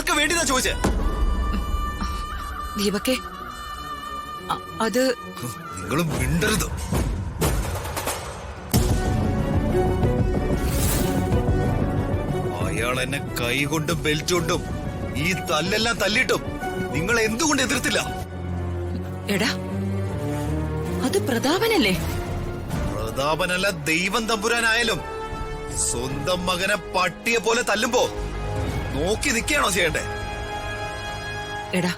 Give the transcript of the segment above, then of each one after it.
ആർക്ക് വേണ്ടിതാ ചോദിച്ചേ? ദീപക്കെ അത് നിങ്ങളും മിണ്ടരുത്. അയാൾ എന്നെ കൈകൊണ്ടും ബെൽറ്റ് കൊണ്ടും ഈ തല്ലെല്ലാം തല്ലിട്ടും നിങ്ങൾ എന്തുകൊണ്ട് എതിർത്തില്ല? എടാ അത് പ്രതാപനല്ലേ? പ്രതാപനല്ല, ദൈവം തമ്പുരാനായാലും സ്വന്തം മകനെ പട്ടിയെ പോലെ തല്ലുമ്പോ നോക്കി നിൽക്കുകയാണോ ചെയ്യണ്ടേ? എടാ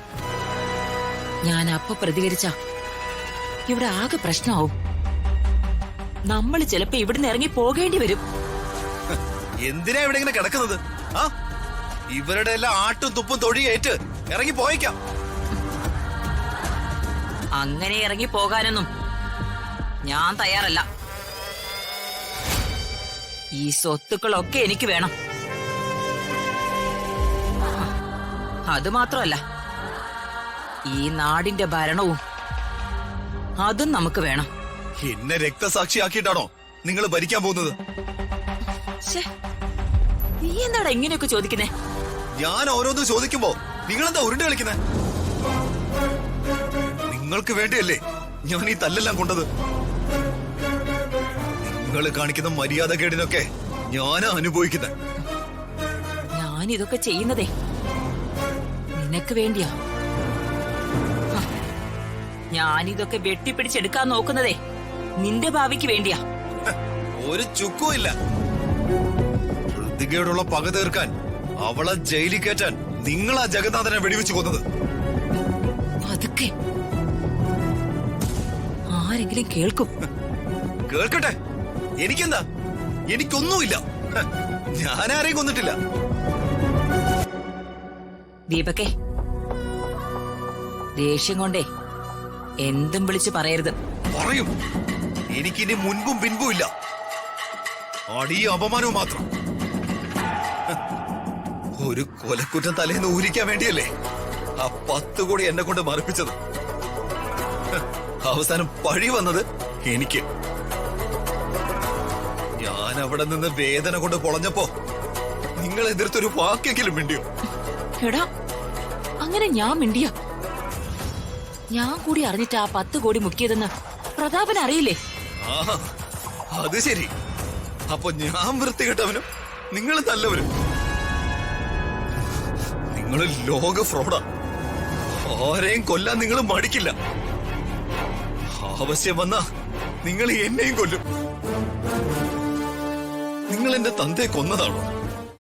ഞാൻ അപ്പൊ പ്രതികരിച്ച ഇവിടെ ആകെ പ്രശ്നമാവും. നമ്മൾ ചിലപ്പോ ഇവിടുന്ന് ഇറങ്ങി പോകേണ്ടി വരും. എന്തിനാ ഇവിടെ ഇങ്ങനെ കിടക്കുന്നത്? ആ ഇവരുടെ എല്ലാം ആട്ടും തുപ്പും തൊഴിയേറ്റ് ഇറങ്ങി പോയേക്കാം. അങ്ങനെ ഇറങ്ങി പോകാനൊന്നും ഞാൻ തയ്യാറല്ല. ഈ സ്വത്തുക്കളൊക്കെ എനിക്ക് വേണം. അത് മാത്രമല്ല, ഈ നാടിന്റെ ഭരണവും അതും നമുക്ക് വേണം. എന്നെ രക്തസാക്ഷിയാക്കിയിട്ടാണോ നിങ്ങൾ ഭരിക്കാൻ പോകുന്നത്? നീ എന്താടാ ഇങ്ങനെയൊക്കെ ചോദിക്കുന്നേ? ഞാൻ ഓരോന്ന് ചോദിക്കുമ്പോ നിങ്ങളെന്താ ഉരുണ്ട് കളിക്കുന്നേ? നിങ്ങൾക്ക് വേണ്ടിയല്ലേ ഞാൻ ഈ തല്ലെല്ലാം കൊണ്ടത്? നിങ്ങൾ കാണിക്കുന്ന മര്യാദകേടിനൊക്കെ ഞാനാ അനുഭവിക്കുന്നത്. ഞാൻ ഇതൊക്കെ ചെയ്യുന്നതേ നിനക്ക് വേണ്ടിയാ. ഞാനിതൊക്കെ വെട്ടിപ്പിടിച്ചെടുക്കാൻ നോക്കുന്നതേ നിന്റെ ഭാവിക്ക് വേണ്ടിയാ. ഒരു ചുക്കും ഇല്ല. വൃത്തികേടുള്ള പക തീർക്കാൻ അവളെ ജയിലിൽ കയറ്റാൻ നിങ്ങളാ ജഗന്നാഥനെ വെടിവെച്ച് കൊന്നത്. അതൊക്കെ ആരെങ്കിലും കേൾക്കും. കേൾക്കട്ടെ, എനിക്കെന്താ? എനിക്കൊന്നുമില്ല. ഞാനാരെയും കൊന്നിട്ടില്ല. ദീപക്കെ ദേഷ്യം കൊണ്ടേ എന്തും വിളിച്ചു പറയരുത്. പറയും. എനിക്കിനി മുൻപും പിൻപും ഇല്ല. അടിയും അപമാനവും മാത്രം. ഒരു കൊലക്കുറ്റം തലേന്ന് ഊരിക്കാൻ വേണ്ടിയല്ലേ ആ 10 കോടി എന്നെ കൊണ്ട് മറിപ്പിച്ചത്. അവസാനം പഴി വന്നത് എനിക്ക്. ഞാൻ അവിടെ നിന്ന് വേദന കൊണ്ട് പൊളഞ്ഞപ്പോ നിങ്ങൾ എതിർത്തൊരു വാക്കെങ്കിലും മിണ്ടിയോ? എടാ അങ്ങനെ ഞാൻ മിണ്ടിയ? ഞാൻ കൂടി അറിഞ്ഞിട്ട് ആ 10 കോടി മുക്കിയതെന്ന് പ്രതാപൻ അറിയില്ലേ? ആ അത് ശരി. അപ്പൊ ഞാൻ വൃത്തികെട്ടവനും നിങ്ങൾ നല്ലവരും. നിങ്ങൾ ലോക ഫ്രോഡാ. ആരെയും കൊല്ലാൻ നിങ്ങൾ മടിക്കില്ല. ആവശ്യം വന്നാ നിങ്ങൾ എന്നെയും കൊല്ലും. നിങ്ങൾ എന്റെ തന്തയെ കൊന്നതാണോ?